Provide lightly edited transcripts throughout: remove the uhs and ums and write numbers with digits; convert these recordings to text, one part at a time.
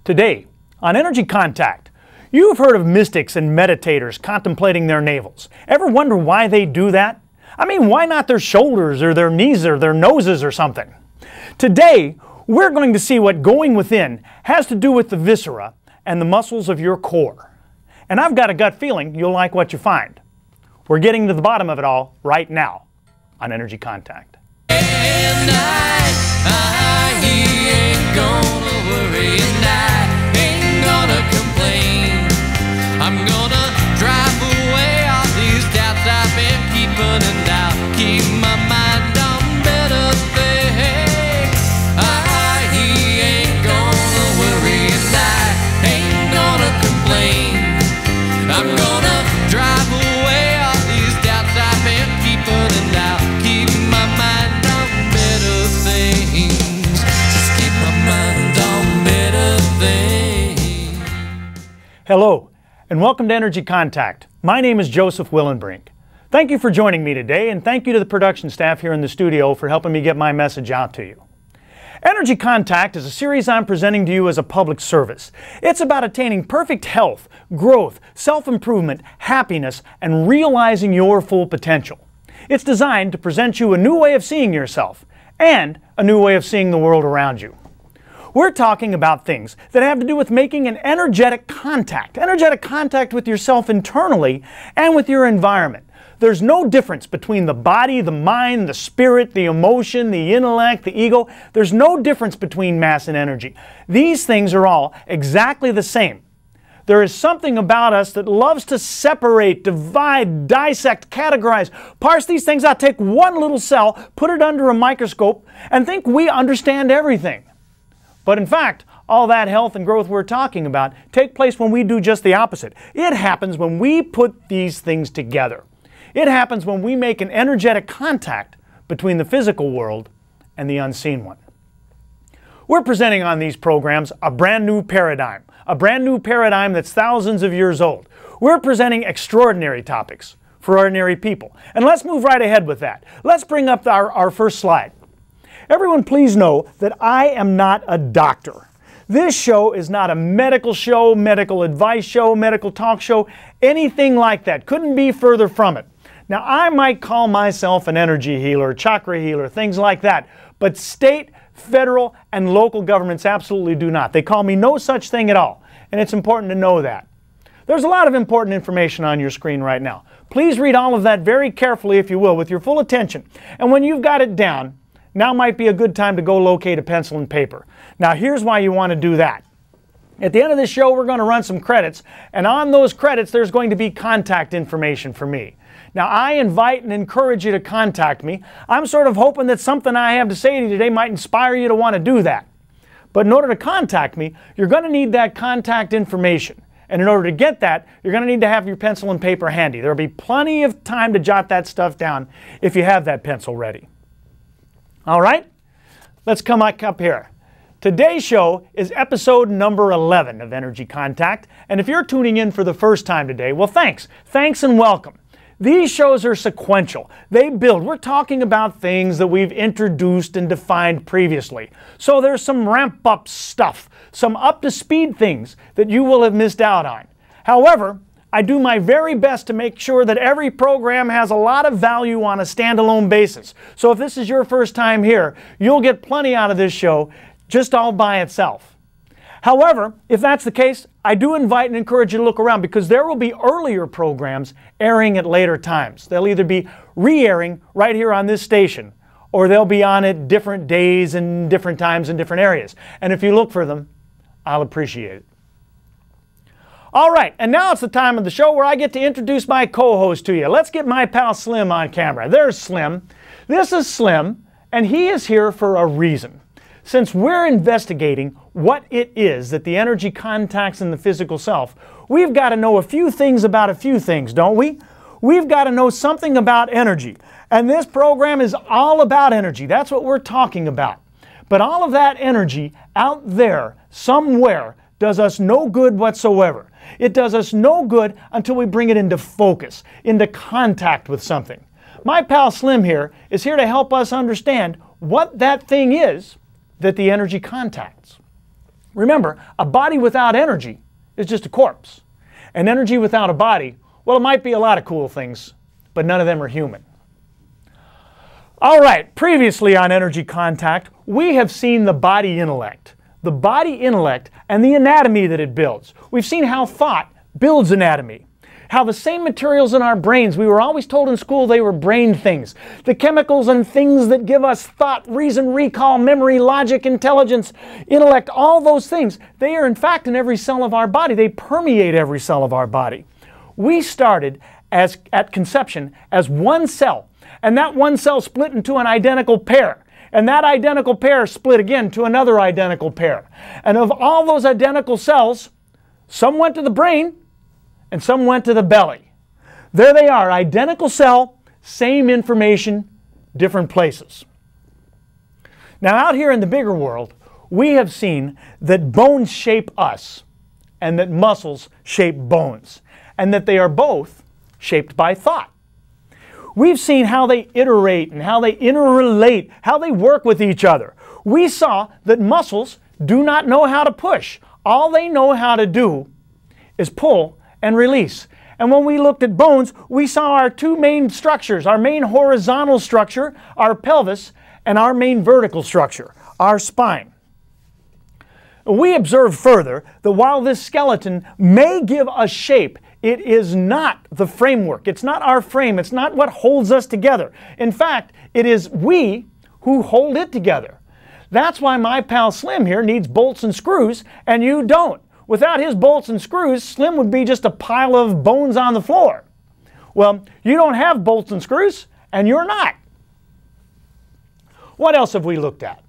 Today, on Energy Contact, you've heard of mystics and meditators contemplating their navels. Ever wonder why they do that? I mean, why not their shoulders or their knees or their noses or something? Today, we're going to see what going within has to do with the viscera and the muscles of your core. And I've got a gut feeling you'll like what you find. We're getting to the bottom of it all right now on Energy Contact. I'm gonna drive away all these doubts I've been keeping and now keep my mind on better things. I ain't gonna worry and I ain't gonna complain. I'm gonna drive away all these doubts I've been keeping and now keep my mind on better things. Just keep my mind on better things. Hello, and welcome to Energy Contact. My name is Joseph Willenbrink. Thank you for joining me today, and thank you to the production staff here in the studio for helping me get my message out to you. Energy Contact is a series I'm presenting to you as a public service. It's about attaining perfect health, growth, self-improvement, happiness, and realizing your full potential. It's designed to present you a new way of seeing yourself and a new way of seeing the world around you. We're talking about things that have to do with making an energetic contact with yourself internally and with your environment. There's no difference between the body, the mind, the spirit, the emotion, the intellect, the ego. There's no difference between mass and energy. These things are all exactly the same. There is something about us that loves to separate, divide, dissect, categorize, parse these things out, take one little cell, put it under a microscope, and think we understand everything. But in fact, all that health and growth we're talking about take place when we do just the opposite. It happens when we put these things together. It happens when we make an energetic contact between the physical world and the unseen one. We're presenting on these programs a brand new paradigm that's thousands of years old. We're presenting extraordinary topics for ordinary people. And let's move right ahead with that. Let's bring up our first slide. Everyone please know that I am not a doctor. This show is not a medical show, medical advice show, medical talk show, anything like that. Couldn't be further from it. Now I might call myself an energy healer, chakra healer, things like that, but state, federal, and local governments absolutely do not. They call me no such thing at all, and it's important to know that. There's a lot of important information on your screen right now. Please read all of that very carefully, if you will, with your full attention. And when you've got it down, now might be a good time to go locate a pencil and paper. Now here's why you want to do that. At the end of this show, we're going to run some credits, and on those credits there's going to be contact information for me. Now I invite and encourage you to contact me. I'm sort of hoping that something I have to say to you today might inspire you to want to do that. But in order to contact me, you're going to need that contact information. And in order to get that, you're going to need to have your pencil and paper handy. There'll be plenty of time to jot that stuff down if you have that pencil ready. All right, let's come up here. Today's show is episode number 11 of Energy Contact, and if you're tuning in for the first time today, well thanks and welcome. These shows are sequential. They build. We're talking about things that we've introduced and defined previously. So there's some ramp-up stuff, some up-to-speed things that you will have missed out on. However, I do my very best to make sure that every program has a lot of value on a standalone basis. So if this is your first time here, you'll get plenty out of this show just all by itself. However, if that's the case, I do invite and encourage you to look around because there will be earlier programs airing at later times. They'll either be re-airing right here on this station, or they'll be on at different days and different times in different areas. And if you look for them, I'll appreciate it. All right, and now it's the time of the show where I get to introduce my co-host to you. Let's get my pal Slim on camera. There's Slim. This is Slim, and he is here for a reason. Since we're investigating what it is that the energy contacts in the physical self, we've got to know a few things about a few things, don't we? We've got to know something about energy. And this program is all about energy. That's what we're talking about. But all of that energy out there, somewhere, does us no good whatsoever. It does us no good until we bring it into focus, into contact with something. My pal Slim here is here to help us understand what that thing is that the energy contacts. Remember, a body without energy is just a corpse. And energy without a body, well, it might be a lot of cool things, but none of them are human. All right, previously on Energy Contact, we have seen the body intellect. The body intellect and the anatomy that it builds. We've seen how thought builds anatomy. How the same materials in our brains, we were always told in school they were brain things. The chemicals and things that give us thought, reason, recall, memory, logic, intelligence, intellect, all those things, they are in fact in every cell of our body. They permeate every cell of our body. We started at conception as one cell, and that one cell split into an identical pair. And that identical pair split again to another identical pair. And of all those identical cells, some went to the brain and some went to the belly. There they are, identical cell, same information, different places. Now out here in the bigger world, we have seen that bones shape us and that muscles shape bones, and that they are both shaped by thought. We've seen how they iterate and how they interrelate, how they work with each other. We saw that muscles do not know how to push. All they know how to do is pull and release. And when we looked at bones, we saw our two main structures, our main horizontal structure, our pelvis, and our main vertical structure, our spine. We observed further that while this skeleton may give us shape, it is not the framework. It's not our frame. It's not what holds us together. In fact, it is we who hold it together. That's why my pal Slim here needs bolts and screws, and you don't. Without his bolts and screws, Slim would be just a pile of bones on the floor. Well, you don't have bolts and screws, and you're not. What else have we looked at?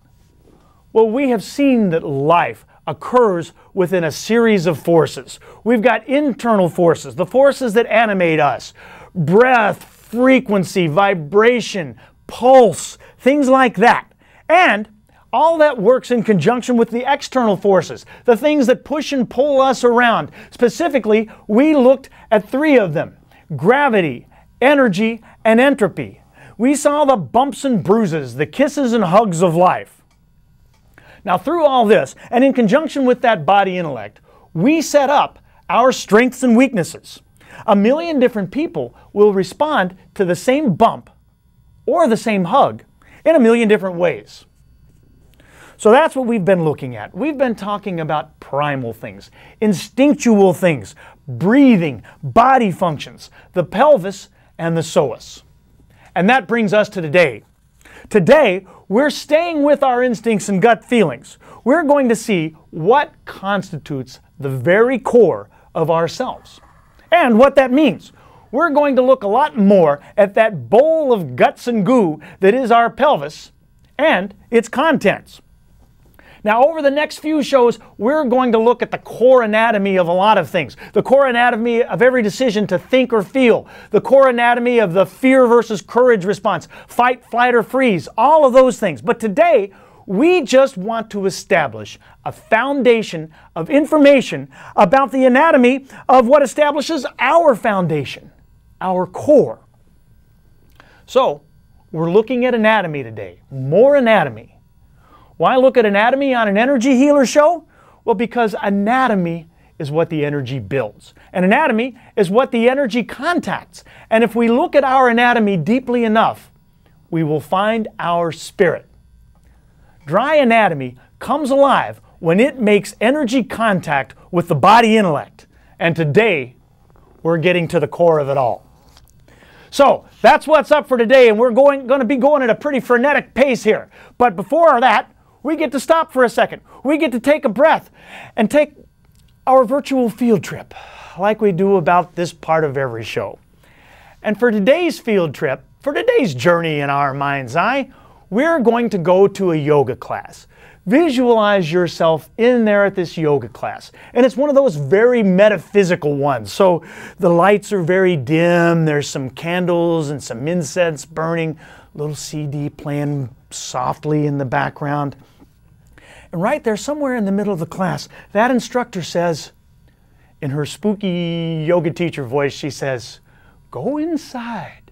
Well, we have seen that life occurs within a series of forces. We've got internal forces, the forces that animate us. Breath, frequency, vibration, pulse, things like that. And all that works in conjunction with the external forces, the things that push and pull us around. Specifically, we looked at three of them: gravity, energy, and entropy. We saw the bumps and bruises, the kisses and hugs of life. Now through all this, and in conjunction with that body intellect, we set up our strengths and weaknesses. 1 million different people will respond to the same bump or the same hug in 1 million different ways. So that's what we've been looking at. We've been talking about primal things, instinctual things, breathing, body functions, the pelvis, and the psoas. And that brings us to today. Today, we're staying with our instincts and gut feelings. We're going to see what constitutes the very core of ourselves and what that means. We're going to look a lot more at that bowl of guts and goo that is our pelvis and its contents. Now, over the next few shows, we're going to look at the core anatomy of a lot of things. The core anatomy of every decision to think or feel. The core anatomy of the fear versus courage response. Fight, flight, or freeze. All of those things. But today, we just want to establish a foundation of information about the anatomy of what establishes our foundation, our core. So, we're looking at anatomy today. More anatomy. Why look at anatomy on an energy healer show? Well, because anatomy is what the energy builds. And anatomy is what the energy contacts. And if we look at our anatomy deeply enough, we will find our spirit. Dry anatomy comes alive when it makes energy contact with the body intellect. And today, we're getting to the core of it all. So, that's what's up for today, and we're going to be going at a pretty frenetic pace here. But before that, we get to stop for a second. We get to take a breath and take our virtual field trip, like we do about this part of every show. And for today's field trip, for today's journey in our mind's eye, we're going to go to a yoga class. Visualize yourself in there at this yoga class. And it's one of those very metaphysical ones. So the lights are very dim, there's some candles and some incense burning, little CD playing softly in the background. And right there, somewhere in the middle of the class, that instructor says, in her spooky yoga teacher voice, she says, "Go inside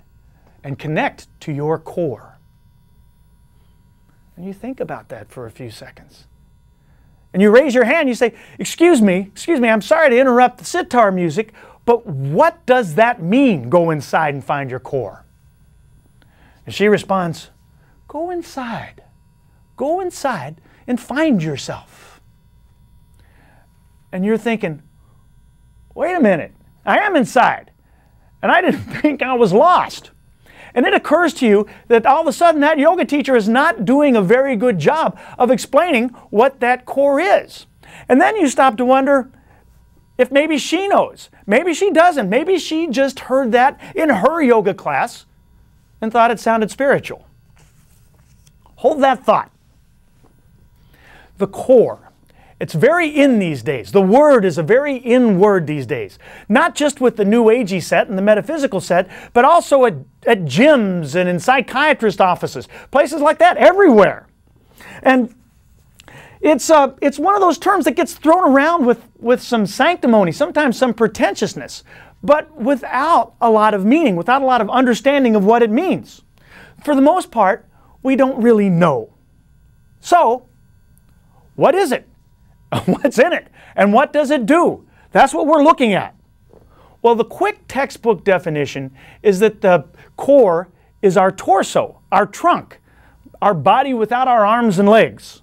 and connect to your core." And you think about that for a few seconds. And you raise your hand, you say, excuse me, I'm sorry to interrupt the sitar music, but what does that mean, go inside and find your core? And she responds, go inside and find yourself. And you're thinking, wait a minute, I am inside, and I didn't think I was lost. And it occurs to you that all of a sudden that yoga teacher is not doing a very good job of explaining what that core is. And then you stop to wonder if maybe she knows, maybe she doesn't, maybe she just heard that in her yoga class and thought it sounded spiritual. Hold that thought. The core. It's very in these days. The word is a very in word these days. Not just with the New Agey set and the metaphysical set, but also at gyms and in psychiatrist offices, places like that, everywhere. And it's one of those terms that gets thrown around with some sanctimony, sometimes some pretentiousness, but without a lot of meaning, without a lot of understanding of what it means. For the most part, we don't really know. So, what is it? What's in it? And what does it do? That's what we're looking at. Well, the quick textbook definition is that the core is our torso, our trunk, our body without our arms and legs.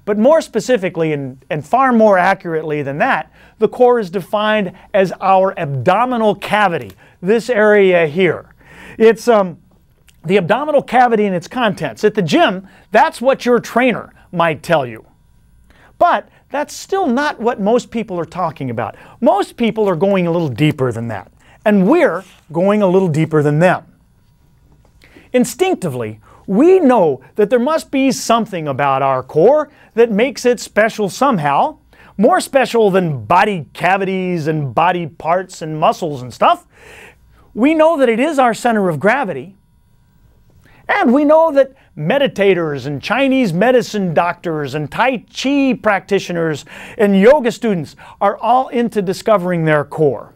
But more specifically and far more accurately than that, the core is defined as our abdominal cavity, this area here. It's the abdominal cavity and its contents. At the gym, that's what your trainer might tell you. But that's still not what most people are talking about. Most people are going a little deeper than that, and we're going a little deeper than them. Instinctively, we know that there must be something about our core that makes it special somehow, more special than body cavities and body parts and muscles and stuff. We know that it is our center of gravity, and we know that meditators and Chinese medicine doctors and Tai Chi practitioners and yoga students are all into discovering their core.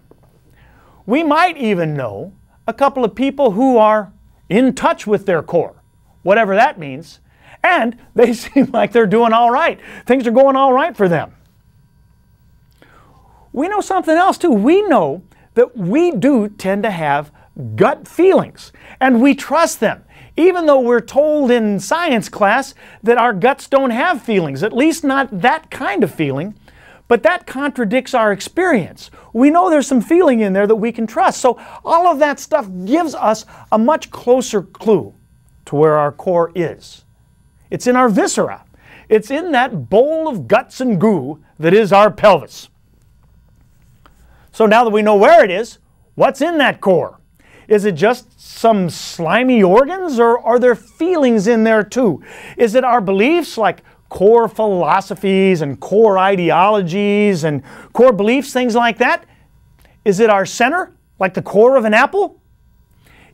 We might even know a couple of people who are in touch with their core, whatever that means, and they seem like they're doing all right. Things are going all right for them. We know something else too. We know that we do tend to have gut feelings, and we trust them. Even though we're told in science class that our guts don't have feelings, at least not that kind of feeling, but that contradicts our experience. We know there's some feeling in there that we can trust. So all of that stuff gives us a much closer clue to where our core is. It's in our viscera. It's in that bowl of guts and goo that is our pelvis. So now that we know where it is, what's in that core? Is it just some slimy organs, or are there feelings in there too? Is it our beliefs, like core philosophies and core ideologies and core beliefs, things like that? Is it our center, like the core of an apple?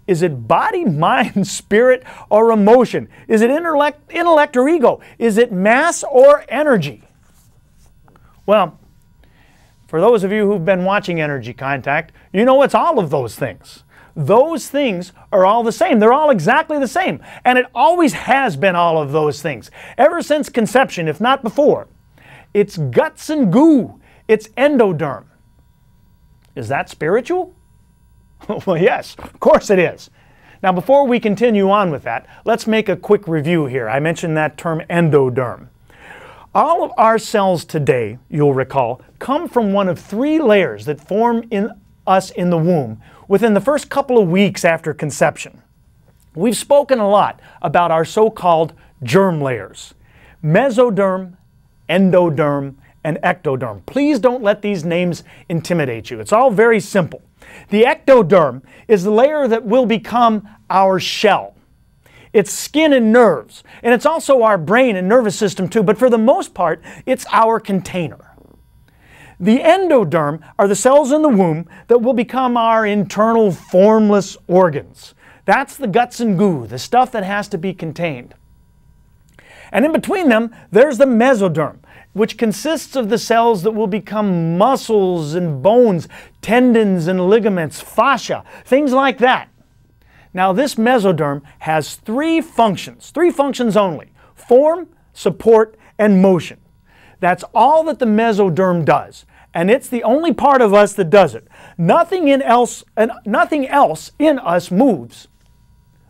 Is it body, mind, spirit, or emotion? Is it intellect or ego? Is it mass or energy? Well, for those of you who've been watching Energy Contact, you know it's all of those things. Those things are all the same. They're all exactly the same. And it always has been all of those things. Ever since conception, if not before. It's guts and goo. It's endoderm. Is that spiritual? Well, yes, of course it is. Now, before we continue on with that, let's make a quick review here. I mentioned that term endoderm. All of our cells today, you'll recall, come from one of three layers that form in us in the womb within the first couple of weeks after conception. We've spoken a lot about our so-called germ layers: mesoderm, endoderm, and ectoderm. Please don't let these names intimidate you. It's all very simple. The ectoderm is the layer that will become our shell. It's skin and nerves, and it's also our brain and nervous system too, but for the most part, it's our container. The endoderm are the cells in the womb that will become our internal formless organs. That's the guts and goo, the stuff that has to be contained. And in between them, there's the mesoderm, which consists of the cells that will become muscles and bones, tendons and ligaments, fascia, things like that. Now, this mesoderm has three functions only: form, support, and motion. That's all that the mesoderm does. And it's the only part of us that does it. Nothing else in us moves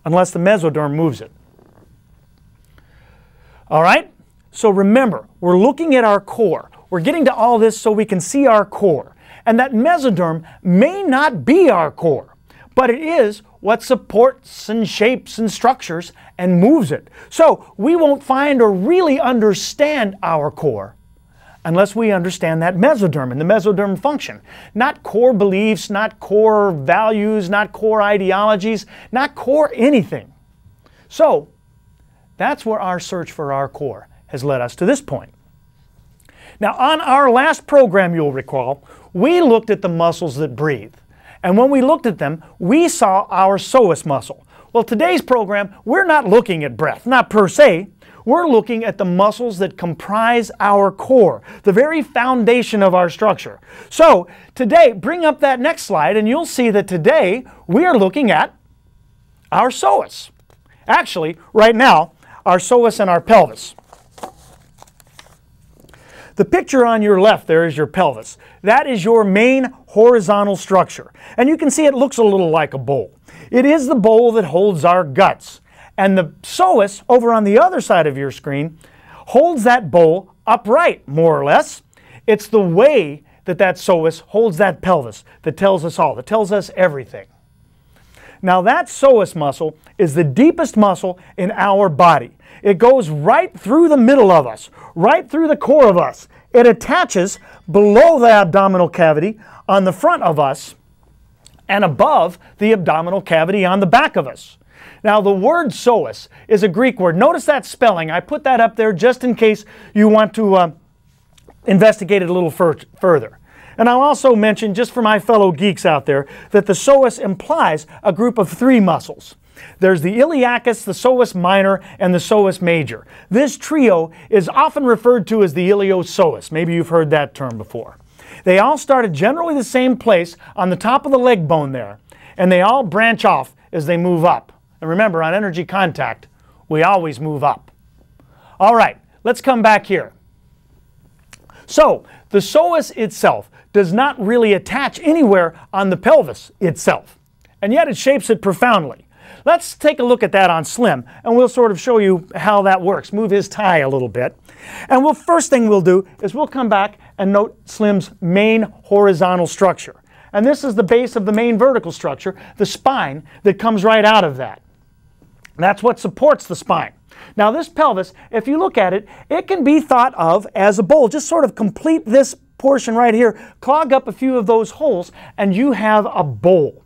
unless the mesoderm moves it. All right? So remember, we're looking at our core. We're getting to all this so we can see our core. And that mesoderm may not be our core, but it is what supports and shapes and structures and moves it. So we won't find or really understand our core unless we understand that mesoderm and the mesoderm function. Not core beliefs, not core values, not core ideologies, not core anything. So that's where our search for our core has led us to this point. Now, on our last program, you'll recall, we looked at the muscles that breathe. And when we looked at them, we saw our psoas muscle. Well, today's program, we're not looking at breath, not per se. We're looking at the muscles that comprise our core, the very foundation of our structure. So today, bring up that next slide, and you'll see that today we are looking at our psoas. Actually, right now, our psoas and our pelvis. The picture on your left there is your pelvis. That is your main horizontal structure. And you can see it looks a little like a bowl. It is the bowl that holds our guts. And the psoas, over on the other side of your screen, holds that bowl upright, more or less. It's the way that that psoas holds that pelvis that tells us all, that tells us everything. Now that psoas muscle is the deepest muscle in our body. It goes right through the middle of us, right through the core of us. It attaches below the abdominal cavity on the front of us and above the abdominal cavity on the back of us. Now the word psoas is a Greek word. Notice that spelling. I put that up there just in case you want to investigate it a little further. And I'll also mention, just for my fellow geeks out there, that the psoas implies a group of three muscles. There's the iliacus, the psoas minor, and the psoas major. This trio is often referred to as the iliopsoas. Maybe you've heard that term before. They all start at generally the same place on the top of the leg bone there, and they all branch off as they move up. And remember, on energy contact, we always move up. All right, let's come back here. So, the psoas itself does not really attach anywhere on the pelvis itself, and yet it shapes it profoundly. Let's take a look at that on Slim, and we'll sort of show you how that works. Move his tie a little bit. And first thing we'll do is we'll come back and note Slim's main horizontal structure. And this is the base of the main vertical structure, the spine that comes right out of that. That's what supports the spine. Now this pelvis, if you look at it, it can be thought of as a bowl. Just sort of complete this portion right here, clog up a few of those holes, and you have a bowl.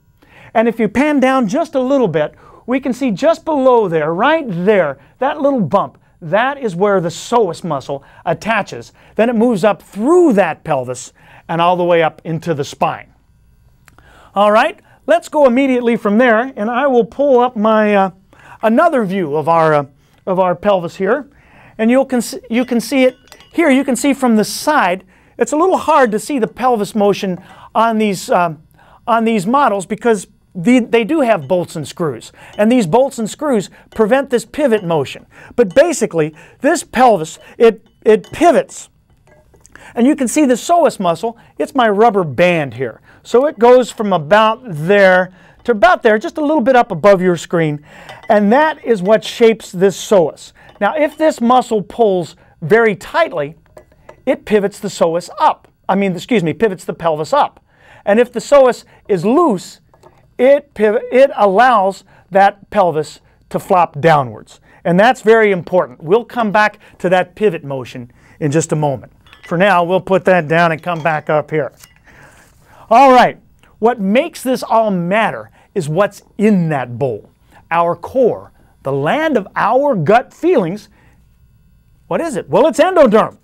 And if you pan down just a little bit, we can see just below there, right there, that little bump, that is where the psoas muscle attaches. Then it moves up through that pelvis and all the way up into the spine. All right, let's go immediately from there, and I will pull up my another view of our pelvis here, and you can see it here. You can see from the side. It's a little hard to see the pelvis motion on these models because they do have bolts and screws, and these bolts and screws prevent this pivot motion. But basically, this pelvis, it pivots. And you can see the psoas muscle, it's my rubber band here. So it goes from about there to about there, just a little bit up above your screen, and that is what shapes this psoas. Now, if this muscle pulls very tightly, it pivots the psoas up. Pivots the pelvis up. And if the psoas is loose, it allows that pelvis to flop downwards. And that's very important. We'll come back to that pivot motion in just a moment. For now, we'll put that down and come back up here. All right, what makes this all matter is what's in that bowl. Our core, the land of our gut feelings. What is it? Well, it's endoderm.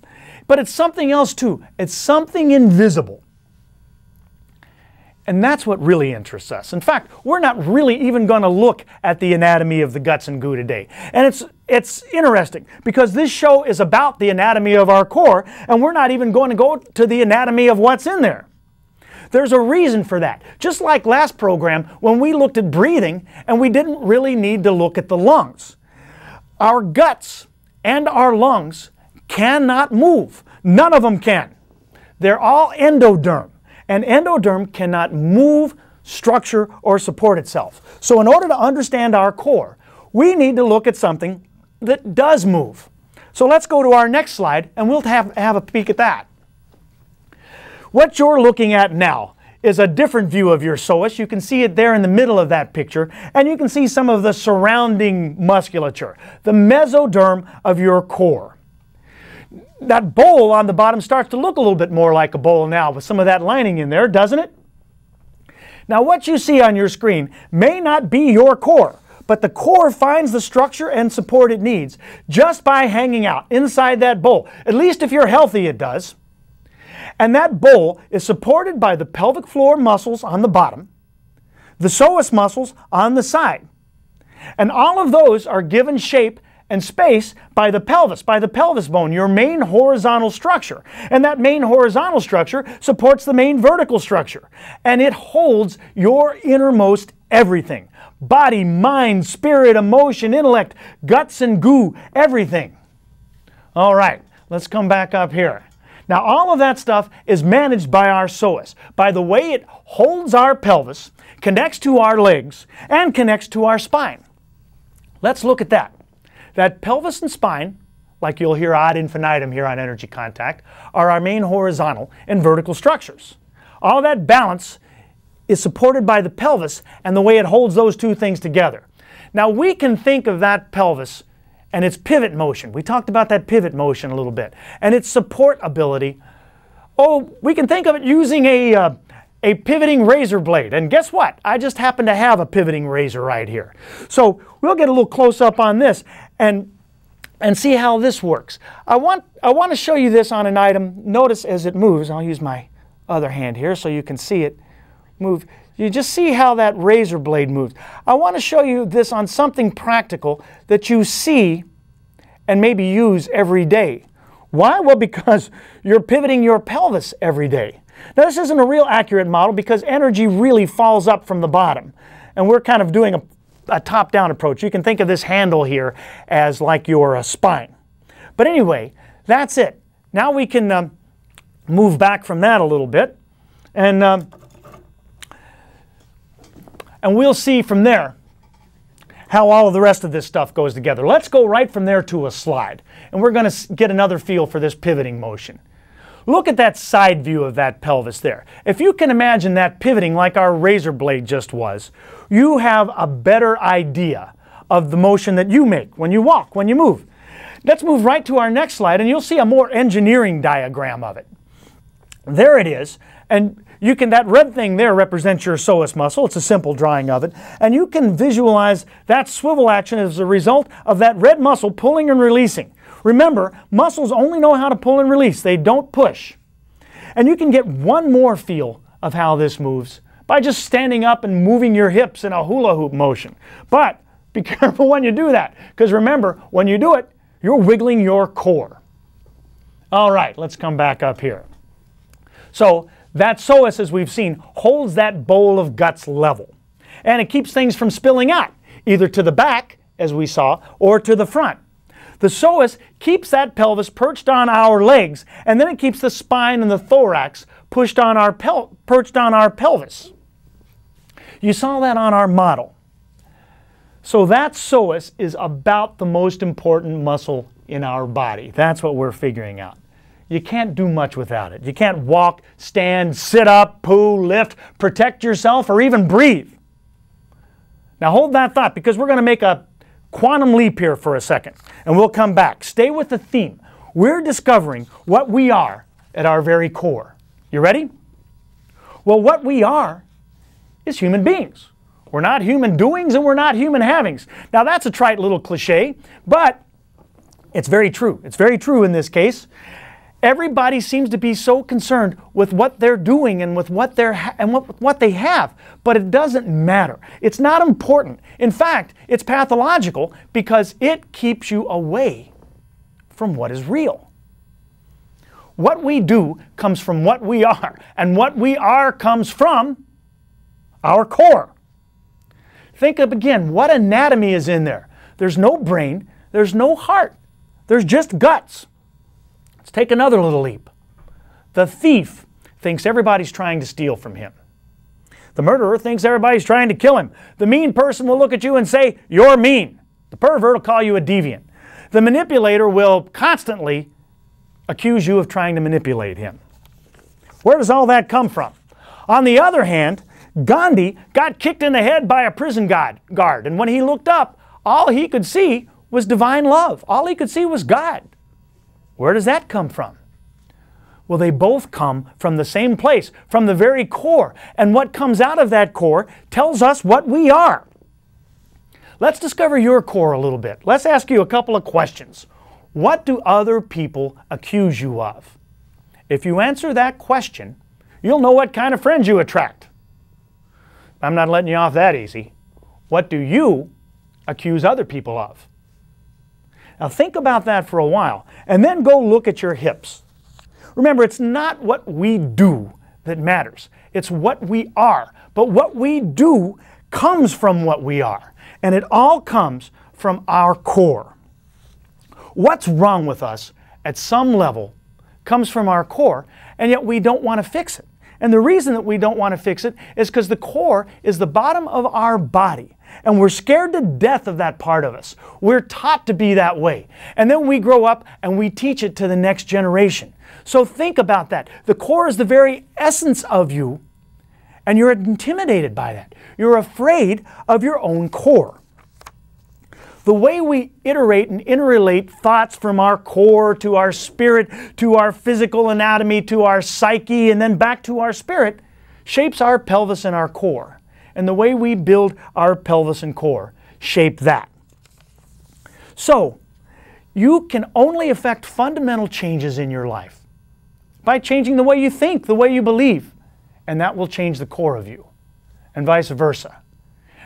But it's something else too. It's something invisible. And that's what really interests us. In fact, we're not really even going to look at the anatomy of the guts and goo today. And it's interesting because this show is about the anatomy of our core, and we're not even going to go to the anatomy of what's in there. There's a reason for that. Just like last program when we looked at breathing and we didn't really need to look at the lungs. Our guts and our lungs cannot move. None of them can. They're all endoderm, and endoderm cannot move, structure, or support itself. So in order to understand our core, we need to look at something that does move. So let's go to our next slide, and we'll have a peek at that. What you're looking at now is a different view of your psoas. You can see it there in the middle of that picture, and you can see some of the surrounding musculature, the mesoderm of your core. That bowl on the bottom starts to look a little bit more like a bowl now with some of that lining in there, doesn't it? Now what you see on your screen may not be your core, but the core finds the structure and support it needs just by hanging out inside that bowl. At least if you're healthy, it does. And that bowl is supported by the pelvic floor muscles on the bottom, the psoas muscles on the side. And all of those are given shape and space by the pelvis bone, your main horizontal structure. And that main horizontal structure supports the main vertical structure. And it holds your innermost everything. Body, mind, spirit, emotion, intellect, guts and goo, everything. All right, let's come back up here. Now all of that stuff is managed by our psoas, by the way it holds our pelvis, connects to our legs, and connects to our spine. Let's look at that. That pelvis and spine, like you'll hear ad infinitum here on Energy Contact, are our main horizontal and vertical structures. All that balance is supported by the pelvis and the way it holds those two things together. Now we can think of that pelvis and its pivot motion. We talked about that pivot motion a little bit. And its support ability. Oh, we can think of it using a pivoting razor blade. And guess what? I just happen to have a pivoting razor right here. So we'll get a little close up on this and see how this works. I want to show you this on an item. Notice as it moves, I'll use my other hand here so you can see it move. You just see how that razor blade moves. I want to show you this on something practical that you see and maybe use every day. Why? Well, because you're pivoting your pelvis every day. Now, this isn't a real accurate model because energy really falls up from the bottom. And we're kind of doing a top-down approach. You can think of this handle here as like your spine. But anyway, that's it. Now we can move back from that a little bit. And we'll see from there how all of the rest of this stuff goes together. Let's go right from there to a slide. And we're going to get another feel for this pivoting motion. Look at that side view of that pelvis there. If you can imagine that pivoting like our razor blade just was, you have a better idea of the motion that you make when you walk, when you move. Let's move right to our next slide and you'll see a more engineering diagram of it. There it is. And you can, that red thing there represents your psoas muscle. It's a simple drawing of it. And you can visualize that swivel action as a result of that red muscle pulling and releasing. Remember, muscles only know how to pull and release. They don't push. And you can get one more feel of how this moves by just standing up and moving your hips in a hula hoop motion. But be careful when you do that, because remember, when you do it, you're wiggling your core. All right, let's come back up here. So that psoas, as we've seen, holds that bowl of guts level. And it keeps things from spilling out, either to the back, as we saw, or to the front. The psoas keeps that pelvis perched on our legs, and then it keeps the spine and the thorax perched on our pelvis. You saw that on our model. So that psoas is about the most important muscle in our body. That's what we're figuring out. You can't do much without it. You can't walk, stand, sit up, poo, lift, protect yourself, or even breathe. Now hold that thought, because we're going to make a quantum leap here for a second, and we'll come back. Stay with the theme. We're discovering what we are at our very core. You ready? Well, what we are is human beings. We're not human doings and we're not human havings. Now that's a trite little cliche, but it's very true. It's very true in this case. Everybody seems to be so concerned with what they're doing and with what they have, but it doesn't matter. It's not important. In fact, it's pathological because it keeps you away from what is real. What we do comes from what we are, and what we are comes from our core. Think of again, what anatomy is in there? There's no brain, there's no heart, there's just guts. Let's take another little leap. The thief thinks everybody's trying to steal from him. The murderer thinks everybody's trying to kill him. The mean person will look at you and say, "You're mean." The pervert will call you a deviant. The manipulator will constantly accuse you of trying to manipulate him. Where does all that come from? On the other hand, Gandhi got kicked in the head by a prison guard, and when he looked up, all he could see was divine love. All he could see was God. Where does that come from? Well, they both come from the same place, from the very core, and what comes out of that core tells us what we are. Let's discover your core a little bit. Let's ask you a couple of questions. What do other people accuse you of? If you answer that question, you'll know what kind of friends you attract. I'm not letting you off that easy. What do you accuse other people of? Now think about that for a while, and then go look at your hips. Remember, it's not what we do that matters. It's what we are. But what we do comes from what we are. And it all comes from our core. What's wrong with us at some level comes from our core, and yet we don't want to fix it. And the reason that we don't want to fix it is because the core is the bottom of our body. And we're scared to death of that part of us. We're taught to be that way. And then we grow up and we teach it to the next generation. So think about that. The core is the very essence of you, and you're intimidated by that. You're afraid of your own core. The way we iterate and interrelate thoughts from our core to our spirit, to our physical anatomy, to our psyche, and then back to our spirit, shapes our pelvis and our core. And the way we build our pelvis and core shape that. So, you can only affect fundamental changes in your life by changing the way you think, the way you believe, and that will change the core of you, and vice versa.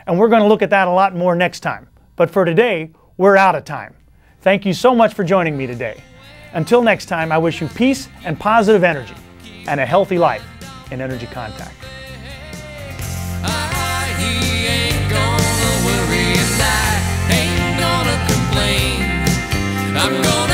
And we're going to look at that a lot more next time. But for today, we're out of time. Thank you so much for joining me today. Until next time, I wish you peace and positive energy and a healthy life in Energy Contact. He ain't gonna worry and I ain't gonna complain. I'm gonna